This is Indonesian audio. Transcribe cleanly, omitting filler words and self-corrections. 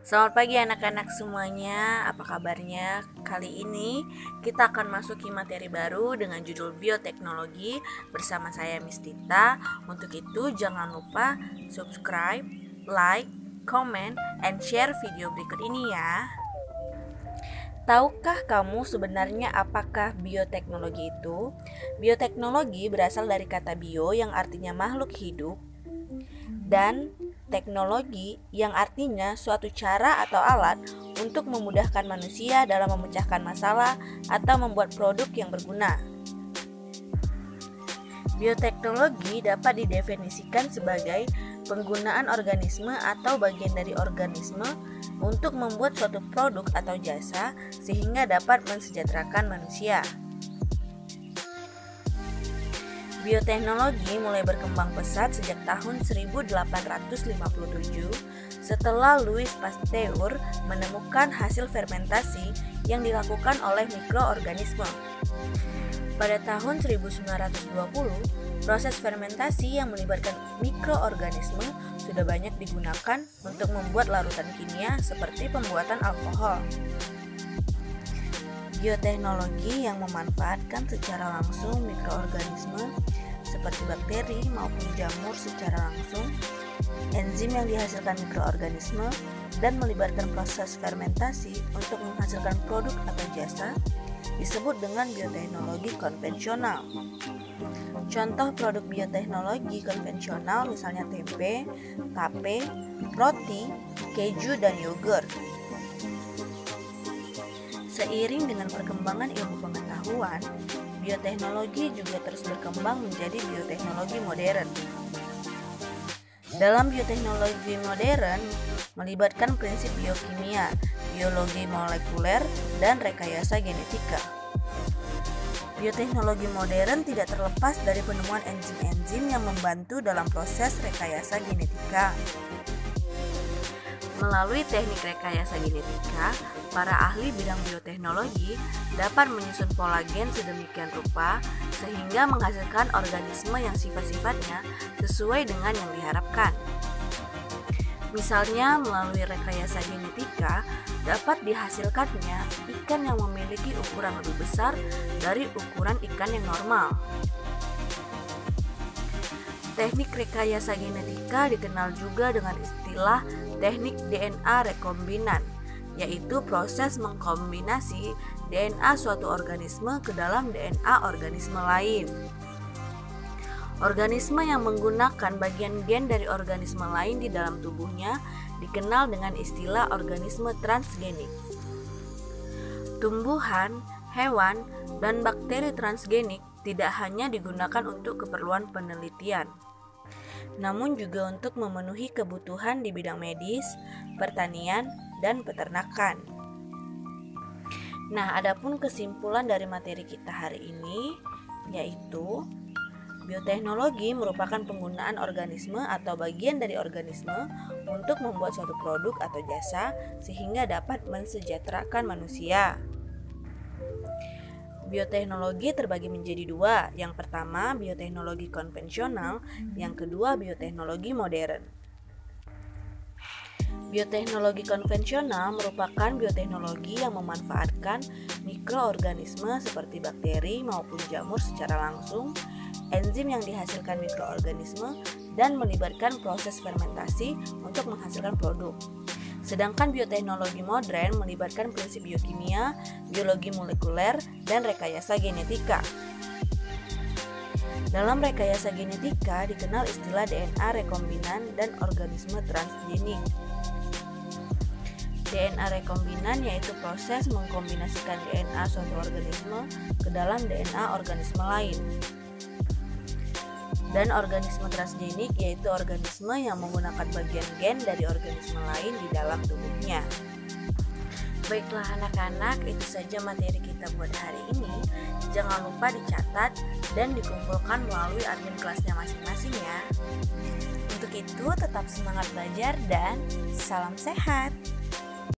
Selamat pagi anak-anak semuanya, apa kabarnya? Kali ini kita akan masuki materi baru dengan judul bioteknologi bersama saya Miss Tita. Untuk itu jangan lupa subscribe, like, comment, and share video berikut ini ya. Tahukah kamu sebenarnya apakah bioteknologi itu? Bioteknologi berasal dari kata bio yang artinya makhluk hidup dan teknologi yang artinya suatu cara atau alat untuk memudahkan manusia dalam memecahkan masalah atau membuat produk yang berguna. Bioteknologi dapat didefinisikan sebagai penggunaan organisme atau bagian dari organisme untuk membuat suatu produk atau jasa sehingga dapat mensejahterakan manusia. Bioteknologi mulai berkembang pesat sejak tahun 1857 setelah Louis Pasteur menemukan hasil fermentasi yang dilakukan oleh mikroorganisme. Pada tahun 1920, proses fermentasi yang melibatkan mikroorganisme sudah banyak digunakan untuk membuat larutan kimia seperti pembuatan alkohol. Bioteknologi yang memanfaatkan secara langsung mikroorganisme seperti bakteri maupun jamur secara langsung, enzim yang dihasilkan mikroorganisme, dan melibatkan proses fermentasi untuk menghasilkan produk atau jasa disebut dengan bioteknologi konvensional. Contoh produk bioteknologi konvensional misalnya tempe, tape, roti, keju, dan yogurt. Seiring dengan perkembangan ilmu pengetahuan, bioteknologi juga terus berkembang menjadi bioteknologi modern. Dalam bioteknologi modern, melibatkan prinsip biokimia, biologi molekuler, dan rekayasa genetika. Bioteknologi modern tidak terlepas dari penemuan enzim-enzim yang membantu dalam proses rekayasa genetika. Melalui teknik rekayasa genetika, para ahli bidang bioteknologi dapat menyusun pola gen sedemikian rupa sehingga menghasilkan organisme yang sifat-sifatnya sesuai dengan yang diharapkan. Misalnya, melalui rekayasa genetika dapat dihasilkannya ikan yang memiliki ukuran lebih besar dari ukuran ikan yang normal. Teknik rekayasa genetika dikenal juga dengan istilah teknik DNA rekombinan, yaitu proses mengkombinasi DNA suatu organisme ke dalam DNA organisme lain. Organisme yang menggunakan bagian gen dari organisme lain di dalam tubuhnya dikenal dengan istilah organisme transgenik. Tumbuhan, hewan, dan bakteri transgenik tidak hanya digunakan untuk keperluan penelitian, namun juga untuk memenuhi kebutuhan di bidang medis, pertanian, dan peternakan. Nah, adapun kesimpulan dari materi kita hari ini yaitu bioteknologi merupakan penggunaan organisme atau bagian dari organisme untuk membuat suatu produk atau jasa sehingga dapat mensejahterakan manusia. Bioteknologi terbagi menjadi dua, yang pertama bioteknologi konvensional, yang kedua bioteknologi modern. Bioteknologi konvensional merupakan bioteknologi yang memanfaatkan mikroorganisme seperti bakteri maupun jamur secara langsung, enzim yang dihasilkan mikroorganisme, dan melibatkan proses fermentasi untuk menghasilkan produk. Sedangkan bioteknologi modern melibatkan prinsip biokimia, biologi molekuler, dan rekayasa genetika. Dalam rekayasa genetika dikenal istilah DNA rekombinan dan organisme transgenik. DNA rekombinan yaitu proses mengkombinasikan DNA suatu organisme ke dalam DNA organisme lain. Dan organisme transgenik yaitu organisme yang menggunakan bagian gen dari organisme lain di dalam tubuhnya. Baiklah anak-anak, itu saja materi kita buat hari ini. Jangan lupa dicatat dan dikumpulkan melalui admin kelasnya masing-masing ya. Untuk itu tetap semangat belajar dan salam sehat.